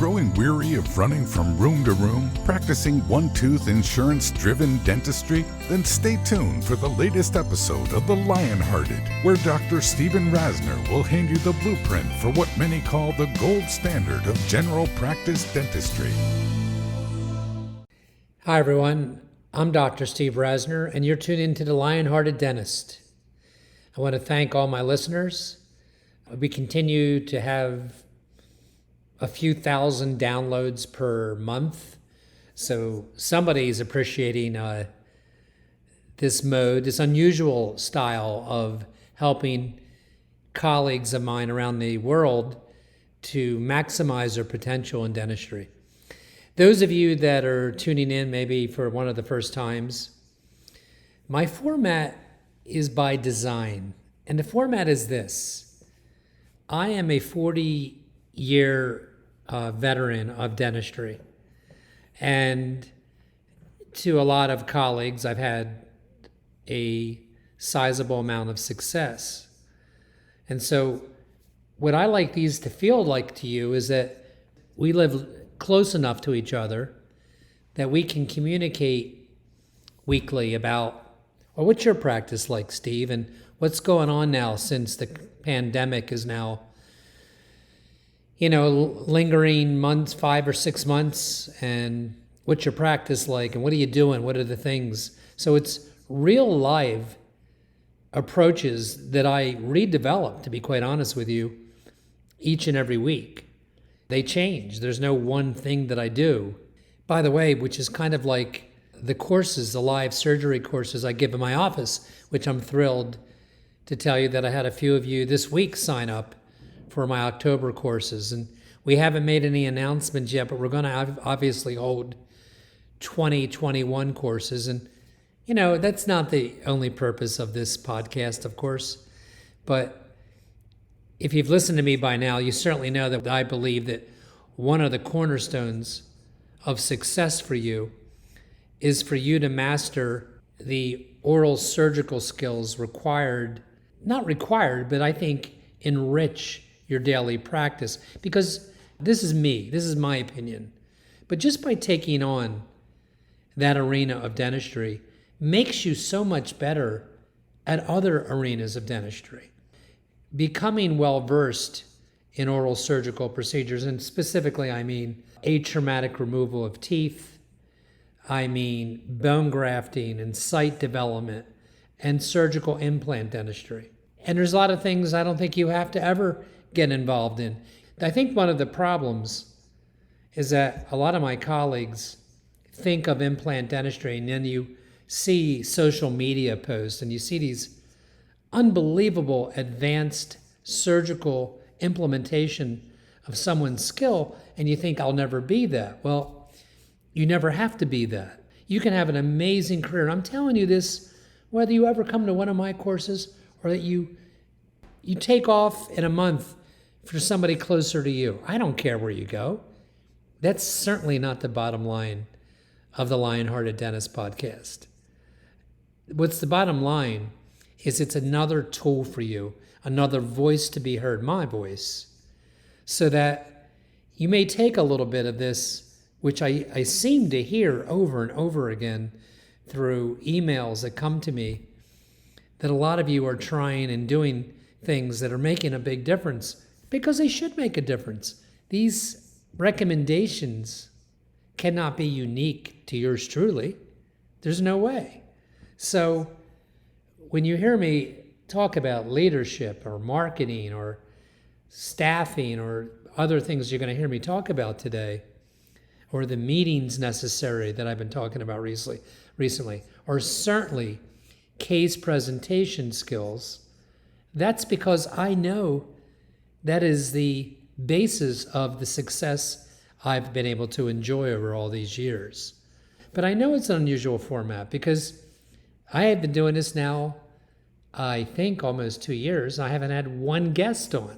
growing weary of running from room to room, practicing one-tooth insurance-driven dentistry? Then stay tuned for the latest episode of The Lionhearted, where Dr. Stephen Rasner will hand you the blueprint for what many call the gold standard of general practice dentistry. Hi everyone, I'm Dr. Steve Rasner, and you're tuned into The Lionhearted Dentist. I want to thank all my listeners. We continue to have a few thousand downloads per month. So somebody's appreciating this mode, this unusual style of helping colleagues of mine around the world to maximize their potential in dentistry. Those of you that are tuning in maybe for one of the first times, my format is by design. And the format is this. I am a 40-year veteran of dentistry. And to a lot of colleagues, I've had a sizable amount of success. And so what I like these to feel like to you is that we live close enough to each other that we can communicate weekly about, well, what's your practice like, Steve? And what's going on now since the pandemic is now lingering months, 5 or 6 months, and what's your practice like, and what are you doing, what are the things? So it's real live approaches that I redevelop, to be quite honest with you, each and every week. They change. There's no one thing that I do. By the way, which is kind of like the courses, the live surgery courses I give in my office, which I'm thrilled to tell you that I had a few of you this week sign up for my October courses. And we haven't made any announcements yet, but we're going to obviously hold 2021 courses. And, that's not the only purpose of this podcast, of course. But if you've listened to me by now, you certainly know that I believe that one of the cornerstones of success for you is for you to master the oral surgical skills not required, but I think enrich your daily practice. Because this is me, this is my opinion. But just by taking on that arena of dentistry makes you so much better at other arenas of dentistry. Becoming well-versed in oral surgical procedures, and specifically I mean atraumatic removal of teeth, I mean bone grafting and site development and surgical implant dentistry. And there's a lot of things I don't think you have to ever get involved in. I think one of the problems is that a lot of my colleagues think of implant dentistry, and then you see social media posts and you see these unbelievable advanced surgical implementation of someone's skill, and you think, I'll never be that. Well, you never have to be that. You can have an amazing career. And I'm telling you this, whether you ever come to one of my courses or that you take off in a month for somebody closer to you. I don't care where you go. That's certainly not the bottom line of the Lionhearted Dentist podcast. What's the bottom line is it's another tool for you, another voice to be heard, my voice, so that you may take a little bit of this, which I seem to hear over and over again through emails that come to me, that a lot of you are trying and doing things that are making a big difference because they should make a difference. These recommendations cannot be unique to yours truly. There's no way. So when you hear me talk about leadership or marketing or staffing or other things you're going to hear me talk about today, or the meetings necessary that I've been talking about recently, or certainly case presentation skills, that's because I know that is the basis of the success I've been able to enjoy over all these years. But I know it's an unusual format because I have been doing this now, I think, almost 2 years. I haven't had one guest on.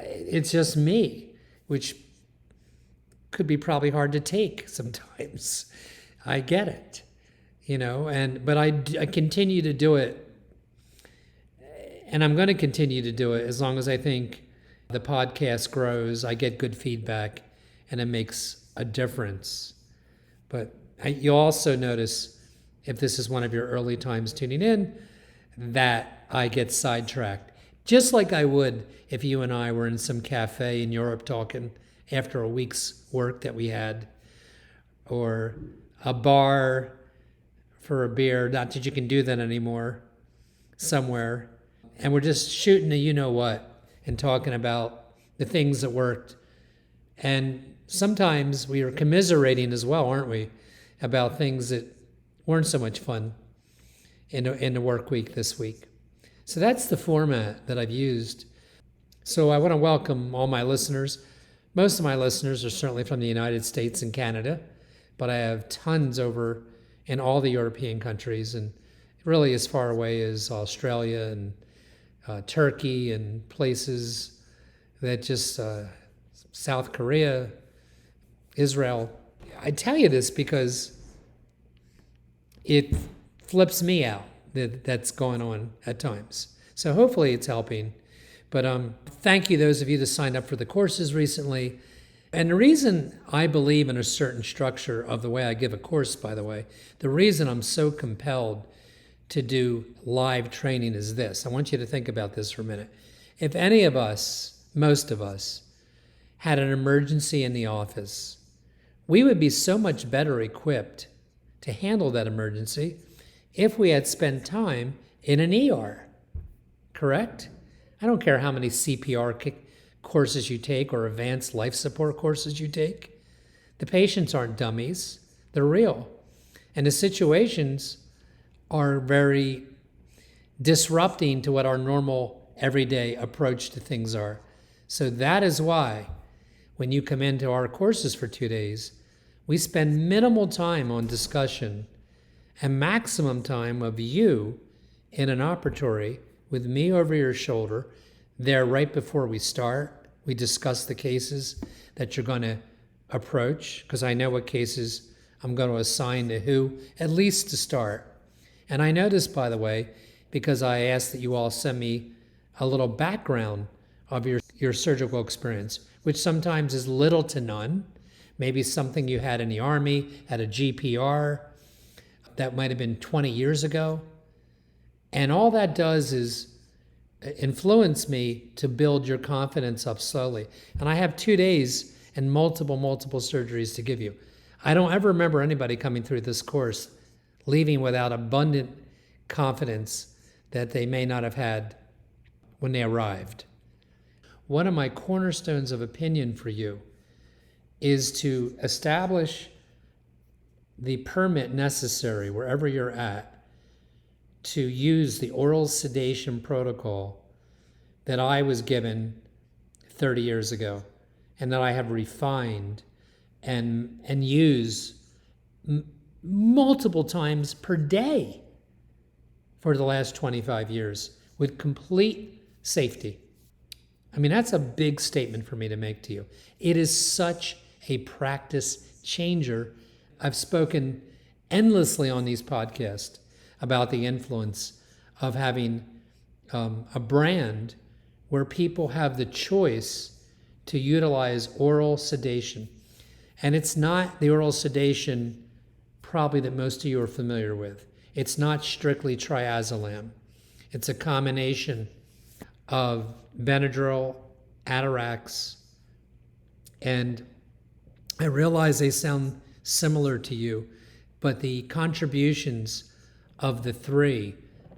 It's just me, which could be probably hard to take sometimes. I get it, but I continue to do it, and I'm going to continue to do it as long as I think the podcast grows, I get good feedback, and it makes a difference. But you also notice, if this is one of your early times tuning in, that I get sidetracked. Just like I would if you and I were in some cafe in Europe talking after a week's work that we had, or a bar for a beer, not that you can do that anymore, somewhere, and we're just shooting a you-know-what and talking about the things that worked. And sometimes we are commiserating as well, aren't we, about things that weren't so much fun in the work week this week. So that's the format that I've used. So I want to welcome all my listeners. Most of my listeners are certainly from the United States and Canada, but I have tons over in all the European countries, and really as far away as Australia and Turkey and places that just South Korea, Israel. I tell you this because it flips me out that's going on at times. So hopefully it's helping. But thank you, those of you that signed up for the courses recently. And the reason I believe in a certain structure of the way I give a course, by the way, the reason I'm so compelled to do live training is this. I want you to think about this for a minute. If any of us, most of us, had an emergency in the office, we would be so much better equipped to handle that emergency if we had spent time in an ER, correct? I don't care how many CPR courses you take or advanced life support courses you take. The patients aren't dummies, they're real. And the situations are very disrupting to what our normal everyday approach to things are. So that is why when you come into our courses for 2 days, we spend minimal time on discussion and maximum time of you in an operatory with me over your shoulder there right before we start. We discuss the cases that you're going to approach, because I know what cases I'm going to assign to who, at least to start. And I know this, by the way, because I asked that you all send me a little background of your surgical experience, which sometimes is little to none. Maybe something you had in the Army, had a GPR, that might have been 20 years ago. And all that does is influence me to build your confidence up slowly. And I have 2 days and multiple surgeries to give you. I don't ever remember anybody coming through this course leaving without abundant confidence that they may not have had when they arrived. One of my cornerstones of opinion for you is to establish the permit necessary wherever you're at to use the oral sedation protocol that I was given 30 years ago and that I have refined and use multiple times per day for the last 25 years with complete safety. I mean, that's a big statement for me to make to you. It is such a practice changer. I've spoken endlessly on these podcasts about the influence of having a brand where people have the choice to utilize oral sedation. And it's not the oral sedation probably that most of you are familiar with. It's not strictly triazolam. It's a combination of Benadryl, Atarax, and I realize they sound similar to you, but the contributions of the three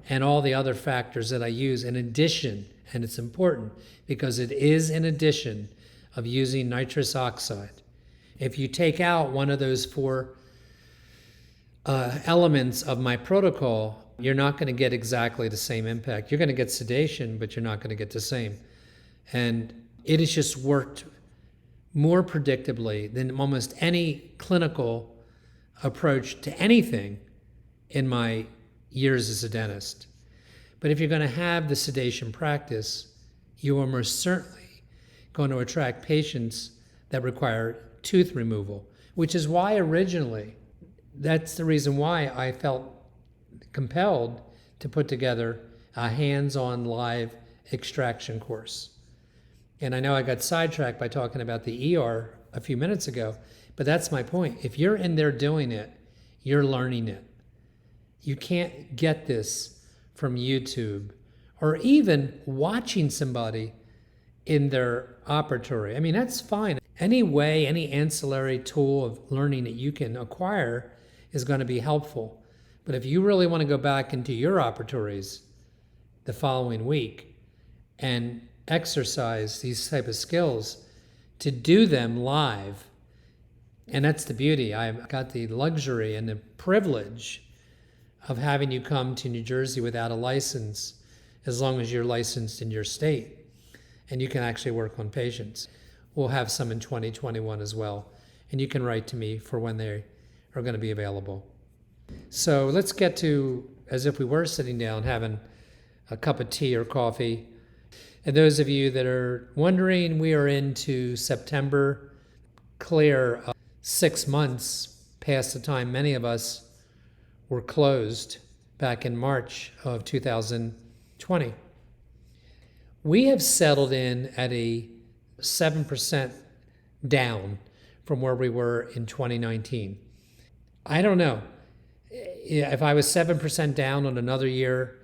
and all the other factors that I use in addition, and it's important because it is in addition of using nitrous oxide. If you take out one of those four elements of my protocol, you're not going to get exactly the same impact. You're going to get sedation, but you're not going to get the same. And it has just worked more predictably than almost any clinical approach to anything in my years as a dentist. But if you're going to have the sedation practice, you are most certainly going to attract patients that require tooth removal, which is why originally, that's the reason why I felt compelled to put together a hands-on live extraction course. And I know I got sidetracked by talking about the ER a few minutes ago, but that's my point. If you're in there doing it, you're learning it. You can't get this from YouTube or even watching somebody in their operatory. I mean, that's fine. Any way, any ancillary tool of learning that you can acquire is going to be helpful. But if you really want to go back into your operatories the following week and exercise these type of skills to do them live, and that's the beauty. I've got the luxury and the privilege of having you come to New Jersey without a license, as long as you're licensed in your state and you can actually work on patients. We'll have some in 2021 as well, and you can write to me for when they are going to be available. So let's get to, as if we were sitting down having a cup of tea or coffee. And those of you that are wondering, we are into September, clear 6 months past the time many of us were closed back in March of 2020. We have settled in at a 7% down from where we were in 2019. I don't know. If I was 7% down on another year,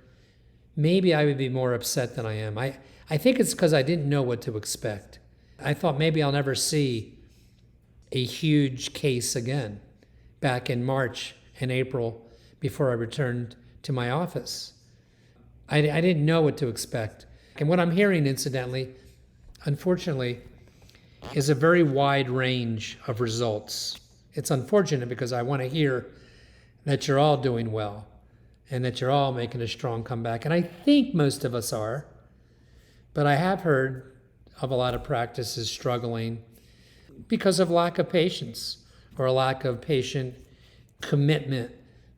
maybe I would be more upset than I am. I think it's because I didn't know what to expect. I thought maybe I'll never see a huge case again back in March and April before I returned to my office. I didn't know what to expect. And what I'm hearing, incidentally, unfortunately, is a very wide range of results. It's unfortunate because I want to hear that you're all doing well and that you're all making a strong comeback. And I think most of us are, but I have heard of a lot of practices struggling because of lack of patience or a lack of patient commitment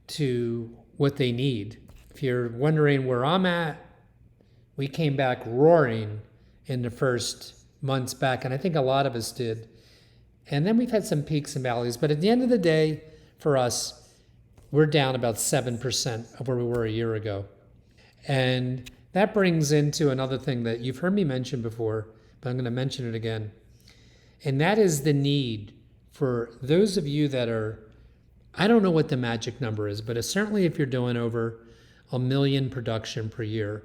to what they need. If you're wondering where I'm at, we came back roaring in the first months back, and I think a lot of us did. And then we've had some peaks and valleys, but at the end of the day, for us, we're down about 7% of where we were a year ago. And that brings into another thing that you've heard me mention before, but I'm going to mention it again. And that is the need for those of you that are, I don't know what the magic number is, but certainly if you're doing over 1 million production per year,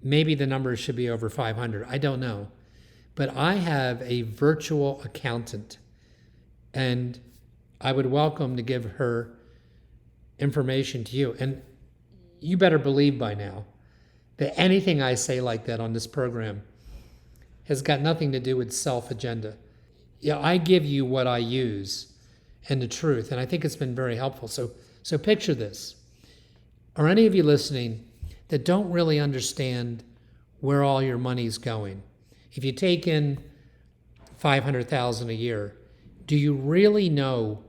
maybe the number should be over 500. I don't know. But I have a virtual accountant, and I would welcome to give her information to you. And you better believe by now that anything I say like that on this program has got nothing to do with self-agenda. Yeah, I give you what I use and the truth, and I think it's been very helpful. So picture this. Are any of you listening that don't really understand where all your money's going? If you take in $500,000 a year, do you really know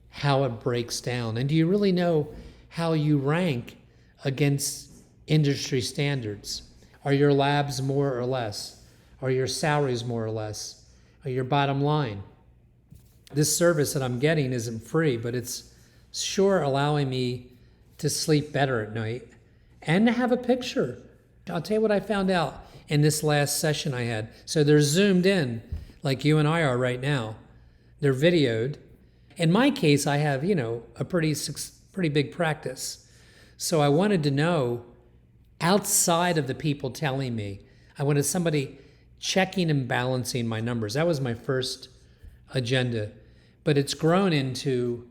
how it breaks down? And do you really know how you rank against industry standards? Are your labs more or less? Are your salaries more or less? Are your bottom line? This service that I'm getting isn't free, but it's sure allowing me to sleep better at night and to have a picture. I'll tell you what I found out in this last session I had. So they're zoomed in like you and I are right now. They're videoed. In my case, I have, a pretty big practice. So I wanted to know, outside of the people telling me, I wanted somebody checking and balancing my numbers. That was my first agenda. But it's grown into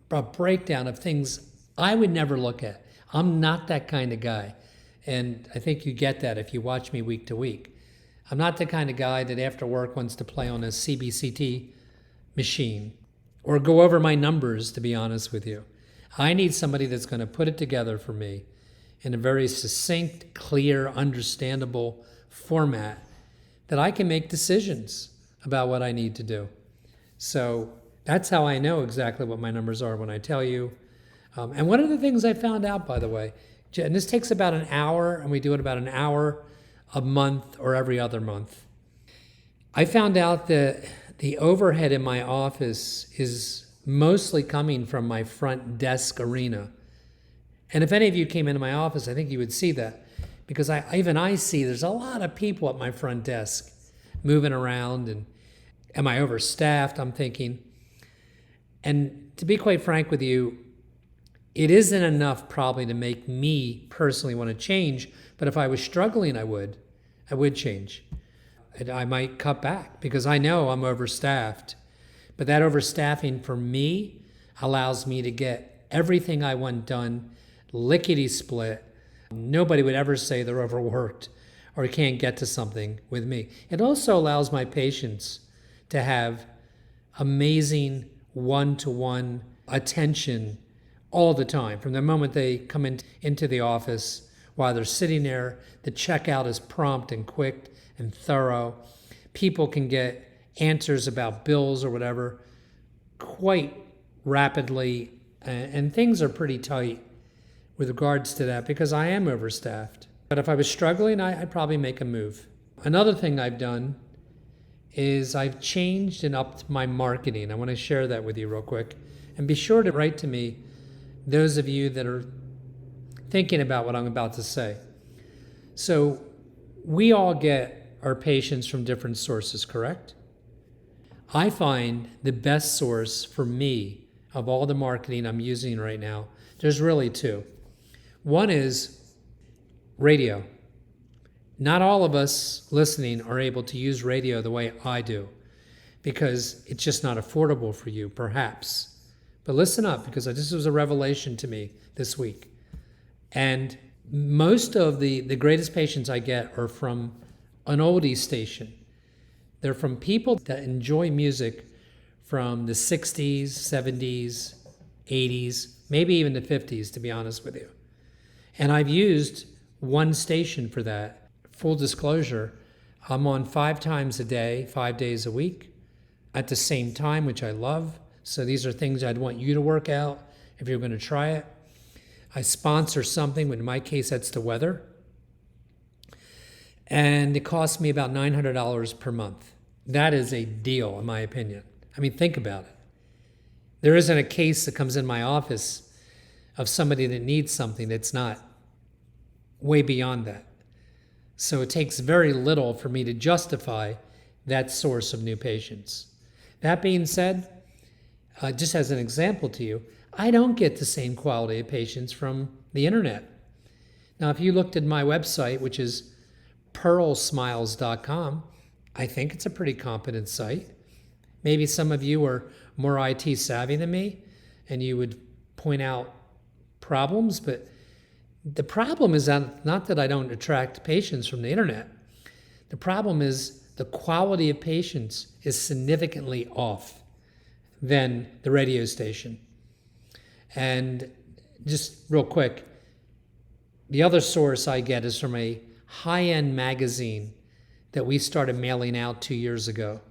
a breakdown of things I would never look at. I'm not that kind of guy. And I think you get that if you watch me week to week. I'm not the kind of guy that after work wants to play on a CBCT machine or go over my numbers, to be honest with you. I need somebody that's going to put it together for me in a very succinct, clear, understandable format that I can make decisions about what I need to do. So that's how I know exactly what my numbers are when I tell you. And one of the things I found out, by the way, and this takes about an hour, and we do it about an hour a month or every other month. I found out that the overhead in my office is mostly coming from my front desk arena. And if any of you came into my office, I think you would see that, because I see there's a lot of people at my front desk moving around, and am I overstaffed? I'm thinking. And to be quite frank with you, it isn't enough probably to make me personally want to change, but if I was struggling, I would change. I might cut back because I know I'm overstaffed. But that overstaffing for me allows me to get everything I want done lickety-split. Nobody would ever say they're overworked or can't get to something with me. It also allows my patients to have amazing one-to-one attention all the time. From the moment they come into the office, while they're sitting there, the checkout is prompt and quick and thorough. People can get answers about bills or whatever quite rapidly, and things are pretty tight with regards to that because I am overstaffed. But if I was struggling, I'd probably make a move. Another thing I've done is I've changed and upped my marketing. I want to share that with you real quick. And be sure to write to me, those of you that are thinking about what I'm about to say. So we all get our patients from different sources, correct? I find the best source for me of all the marketing I'm using right now, there's really two. One is radio. Not all of us listening are able to use radio the way I do because it's just not affordable for you, perhaps. But listen up, because this was a revelation to me this week. And most of the greatest patients I get are from an oldie station. They're from people that enjoy music from the 60s, 70s, 80s, maybe even the 50s, to be honest with you. And I've used one station for that. Full disclosure, I'm on 5 times a day, 5 days a week at the same time, which I love. So these are things I'd want you to work out if you're going to try it. I sponsor something, but in my case, that's the weather. And it costs me about $900 per month. That is a deal, in my opinion. I mean, think about it. There isn't a case that comes in my office of somebody that needs something that's not way beyond that. So it takes very little for me to justify that source of new patients. That being said, just as an example to you, I don't get the same quality of patients from the internet. Now, if you looked at my website, which is pearlsmiles.com, I think it's a pretty competent site. Maybe some of you are more IT savvy than me, and you would point out problems, but the problem is not that I don't attract patients from the internet. The problem is the quality of patients is significantly off than the radio station. And just real quick, the other source I get is from a high-end magazine that we started mailing out 2 years ago.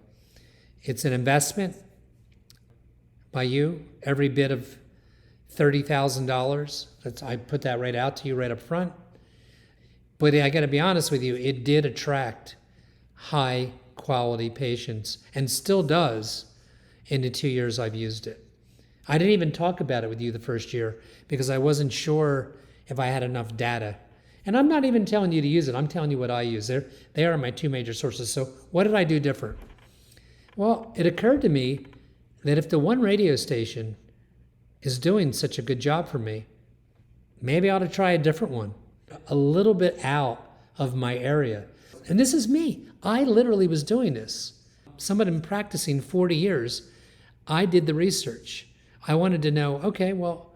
It's an investment by you, every bit of $30,000. I put that right out to you right up front. But I got to be honest with you, it did attract high quality patients and still does in the 2 years I've used it. I didn't even talk about it with you the first year because I wasn't sure if I had enough data. And I'm not even telling you to use it. I'm telling you what I use. They are my two major sources. So what did I do different? Well, it occurred to me that if the one radio station is doing such a good job for me, maybe I ought to try a different one, a little bit out of my area. And this is me. I literally was doing this. Somebody been practicing 40 years. I did the research. I wanted to know, okay, well,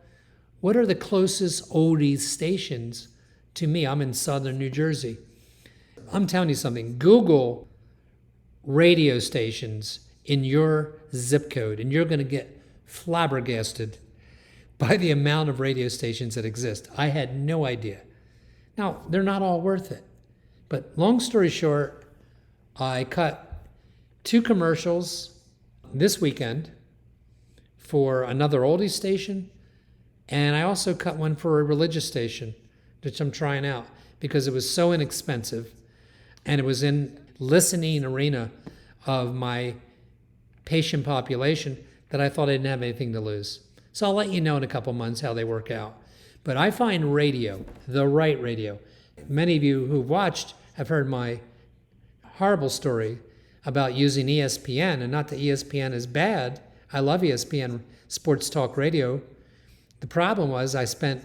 what are the closest oldies stations to me? I'm in southern New Jersey. I'm telling you something. Google radio stations in your zip code, and you're going to get flabbergasted by the amount of radio stations that exist. I had no idea. Now, they're not all worth it. But long story short, I cut 2 commercials this weekend for another oldie station, and I also cut one for a religious station, which I'm trying out because it was so inexpensive, and it was in listening arena of my patient population that I thought I didn't have anything to lose. So I'll let you know in a couple months how they work out. But I find radio, the right radio, Many of you who've watched have heard my horrible story about using ESPN, and not that ESPN is bad. I love ESPN Sports Talk Radio. The problem was I spent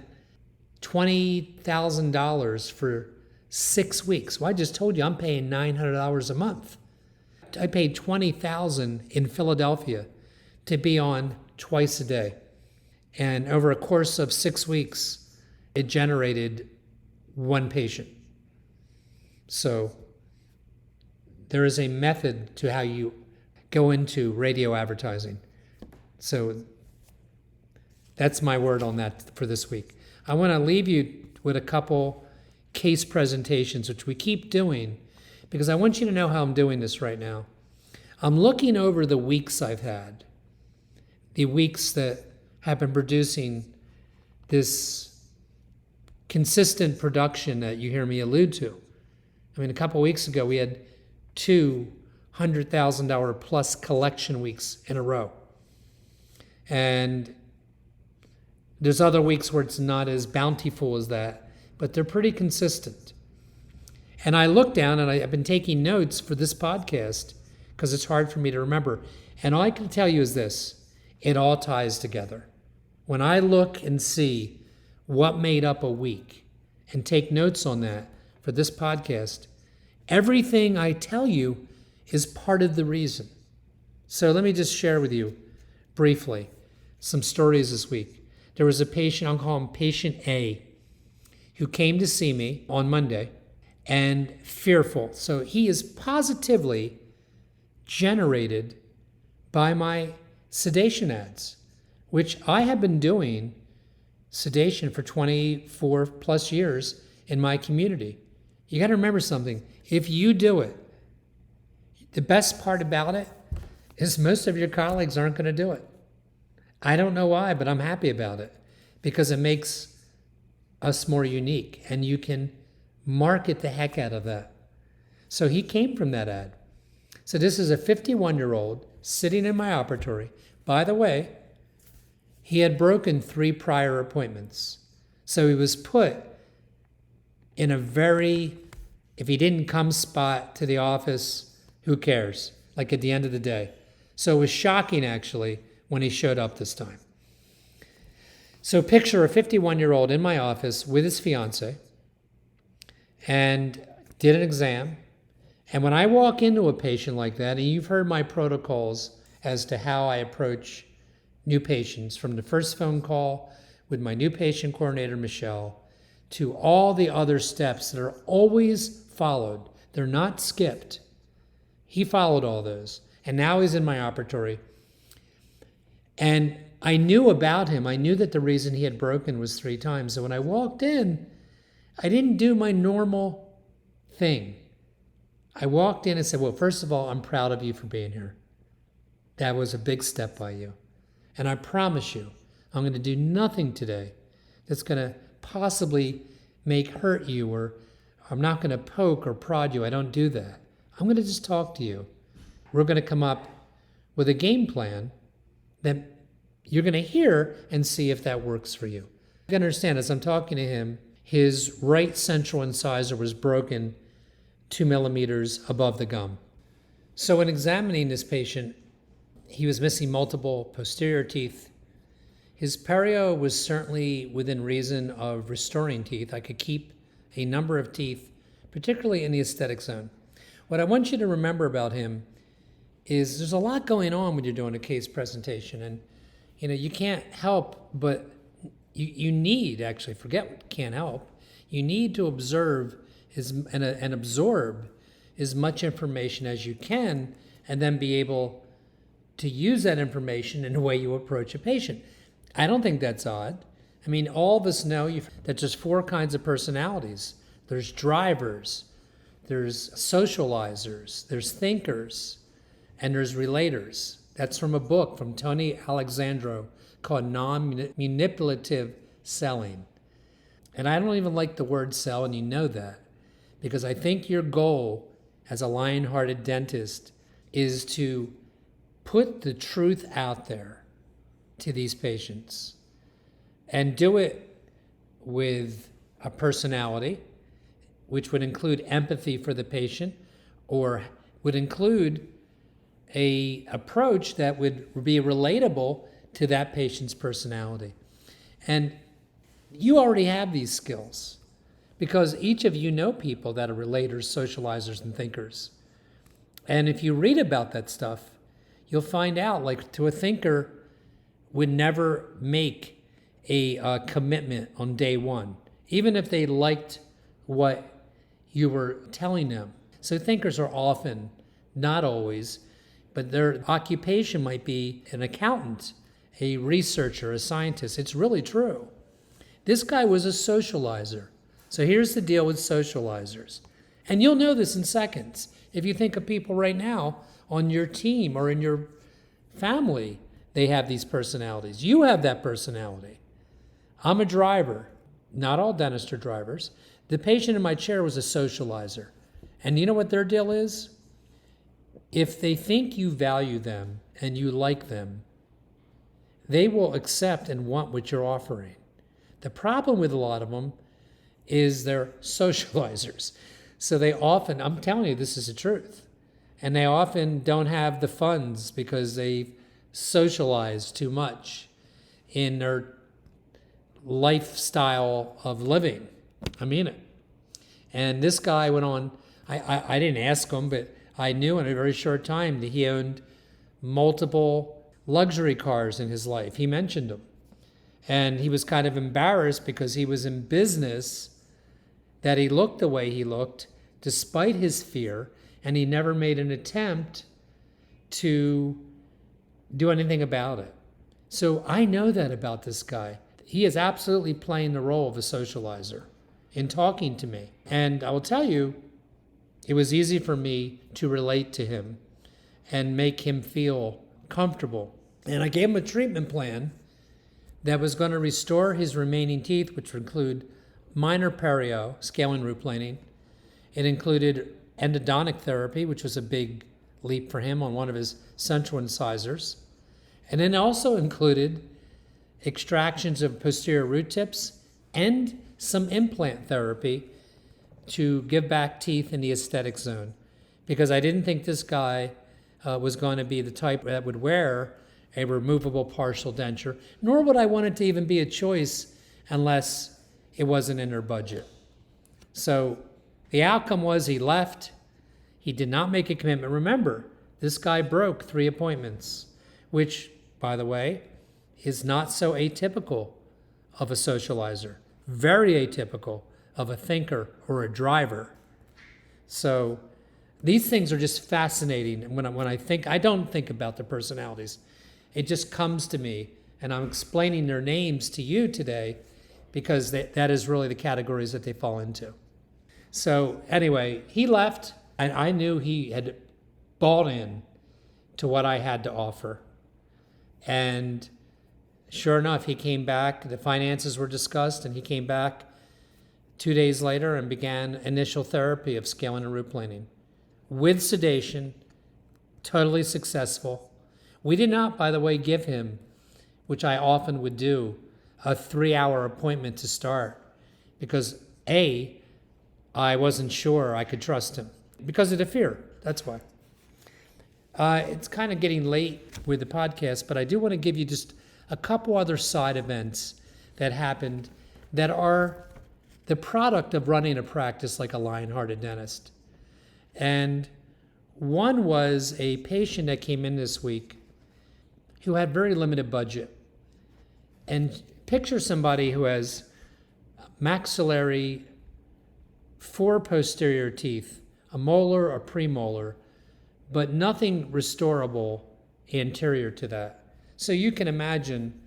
$20,000 for 6 weeks. Well, I just told you I'm paying $900 a month. I paid $20,000 in Philadelphia to be on twice a day. And over a course of 6 weeks, it generated one patient. So there is a method to how you go into radio advertising. So that's my word on that for this week. I want to leave you with a couple case presentations, which we keep doing, because I want you to know how I'm doing this right now. I'm looking over the weeks I've had, the weeks that have been producing this consistent production that you hear me allude to. I mean, a couple weeks ago, we had 2 $100,000 plus collection weeks in a row. And there's other weeks where it's not as bountiful as that, but they're pretty consistent. And I look down and I've been taking notes for this podcast because it's hard for me to remember. And all I can tell you is this: it all ties together. When I look and see what made up a week and take notes on that for this podcast, everything I tell you is part of the reason. So let me just share with you briefly some stories this week. There was a patient, I'll call him patient A, who came to see me on Monday and fearful. So he is positively generated by my sedation ads, which I have been doing sedation for 24 plus years in my community. You got to remember something. If you do it, the best part about it is most of your colleagues aren't going to do it. I don't know why, but I'm happy about it because it makes us more unique and you can market the heck out of that. So he came from that ad. So this is a 51-year-old sitting in my operatory. By the way, he had broken 3 prior appointments. So he was put in a very, if he didn't come spot to the office, who cares? Like at the end of the day. So it was shocking actually when he showed up this time. So picture a 51-year-old in my office with his fiance and did an exam. And when I walk into a patient like that, and you've heard my protocols as to how I approach new patients, from the first phone call with my new patient coordinator, Michelle, to all the other steps that are always followed. They're not skipped. He followed all those. And now he's in my operatory. And I knew about him. I knew that the reason he had broken was 3 times. So when I walked in, I didn't do my normal thing. I walked in and said, well, first of all, I'm proud of you for being here. That was a big step by you. And I promise you, I'm going to do nothing today that's going to possibly hurt you, or I'm not going to poke or prod you. I don't do that. I'm going to just talk to you. We're going to come up with a game plan that you're going to hear and see if that works for you. You can understand, as I'm talking to him, his right central incisor was broken 2 millimeters above the gum. So in examining this patient, he was missing multiple posterior teeth. His perio was certainly within reason of restoring teeth. I could keep a number of teeth, particularly in the aesthetic zone. What I want you to remember about him is there's a lot going on when you're doing a case presentation. And you can't help, but you need, actually, forget what can't help. You need to observe and absorb as much information as you can, and then be able to use that information in the way you approach a patient. I don't think that's odd. I mean, all of us know that there's 4 kinds of personalities. There's drivers, there's socializers, there's thinkers, and there's relators. That's from a book from Tony Alexandro called Non-Manipulative Selling. And I don't even like the word sell, and you know that, because I think your goal as a Lionhearted dentist is to put the truth out there to these patients and do it with a personality. which would include empathy for the patient, or would include a approach that would be relatable to that patient's personality. And you already have these skills because each of you know people that are relators, socializers, and thinkers. And if you read about that stuff, you'll find out, like, to a thinker would never make a commitment on day one, even if they liked what you were telling them. So thinkers are often, not always, but their occupation might be an accountant, a researcher, a scientist. It's really true. This guy was a socializer. So here's the deal with socializers. And you'll know this in seconds. If you think of people right now on your team or in your family, they have these personalities. You have that personality. I'm a driver. Not all dentists are drivers. The patient in my chair was a socializer. And you know what their deal is? If they think you value them and you like them, they will accept and want what you're offering. The problem with a lot of them is they're socializers. So they often, I'm telling you, this is the truth. And they often don't have the funds because they've socialized too much in their lifestyle of living. I mean it. And this guy went on, I didn't ask him, but I knew in a very short time that he owned multiple luxury cars in his life. He mentioned them. And he was kind of embarrassed because he was in business that he looked the way he looked despite his fear, and he never made an attempt to do anything about it. So I know that about this guy. He is absolutely playing the role of a socializer in talking to me. And I will tell you, it was easy for me to relate to him and make him feel comfortable. And I gave him a treatment plan that was going to restore his remaining teeth, which would include minor perio, scaling root planing. It included endodontic therapy, which was a big leap for him on one of his central incisors. And then also included extractions of posterior root tips and some implant therapy to give back teeth in the aesthetic zone. Because I didn't think this guy was going to be the type that would wear a removable partial denture, nor would I want it to even be a choice unless it wasn't in their budget. So the outcome was he left. He did not make a commitment. Remember, this guy broke 3 appointments, which, by the way, is not so atypical of a socializer. Very atypical of a thinker or a driver. So these things are just fascinating. When I think, I don't think about the personalities. It just comes to me, and I'm explaining their names to you today because that is really the categories that they fall into. So anyway, he left, and I knew he had bought in to what I had to offer. And sure enough, he came back. The finances were discussed, and he came back 2 days later and began initial therapy of scaling and root planing with sedation, totally successful. We did not, by the way, give him, which I often would do, a 3-hour appointment to start because A, I wasn't sure I could trust him because of the fear. That's why. It's kind of getting late with the podcast, but I do want to give you just a couple other side events that happened that are the product of running a practice like a Lionhearted dentist. And one was a patient that came in this week who had very limited budget. And picture somebody who has maxillary 4 posterior teeth, a molar or premolar, but nothing restorable anterior to that. So you can imagine,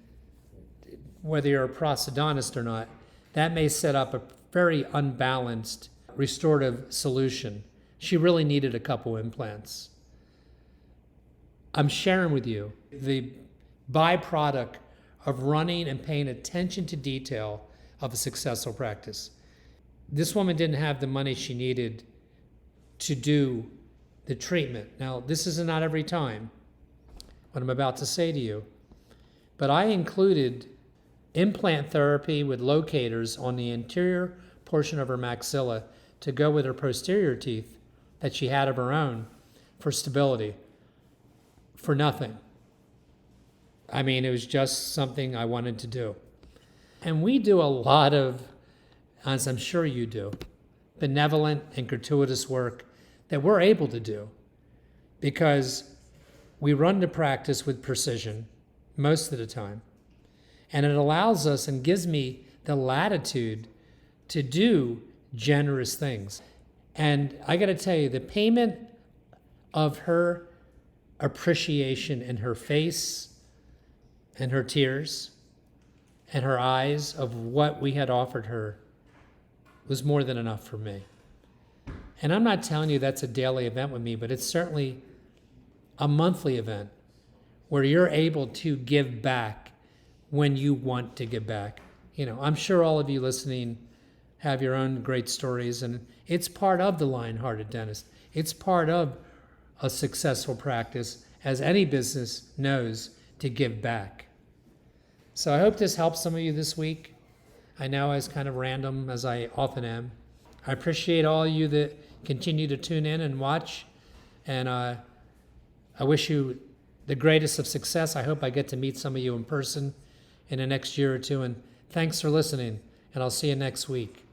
whether you're a prosthodontist or not, that may set up a very unbalanced restorative solution. She really needed a couple implants. I'm sharing with you the byproduct of running and paying attention to detail of a successful practice. This woman didn't have the money she needed to do the treatment. Now, this is not every time, what I'm about to say to you, but I included implant therapy with locators on the anterior portion of her maxilla to go with her posterior teeth that she had of her own for stability for nothing. I mean, it was just something I wanted to do. And we do a lot of, as I'm sure you do, benevolent and gratuitous work that we're able to do because we run the practice with precision most of the time. And it allows us and gives me the latitude to do generous things. And I got to tell you, the payment of her appreciation in her face and her tears and her eyes of what we had offered her was more than enough for me. And I'm not telling you that's a daily event with me, but it's certainly a monthly event where you're able to give back when you want to give back. You know, I'm sure all of you listening have your own great stories, and it's part of the Lionhearted Dentist. It's part of a successful practice, as any business knows, to give back. So I hope this helps some of you this week. I know I was kind of random, as I often am. I appreciate all you that continue to tune in and watch, and I wish you the greatest of success. I hope I get to meet some of you in person in the next year or two, and thanks for listening, and I'll see you next week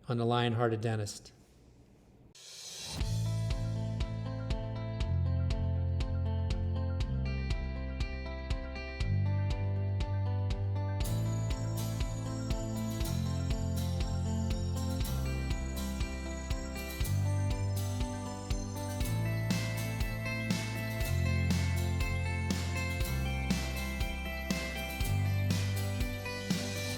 on the Lionhearted Dentist.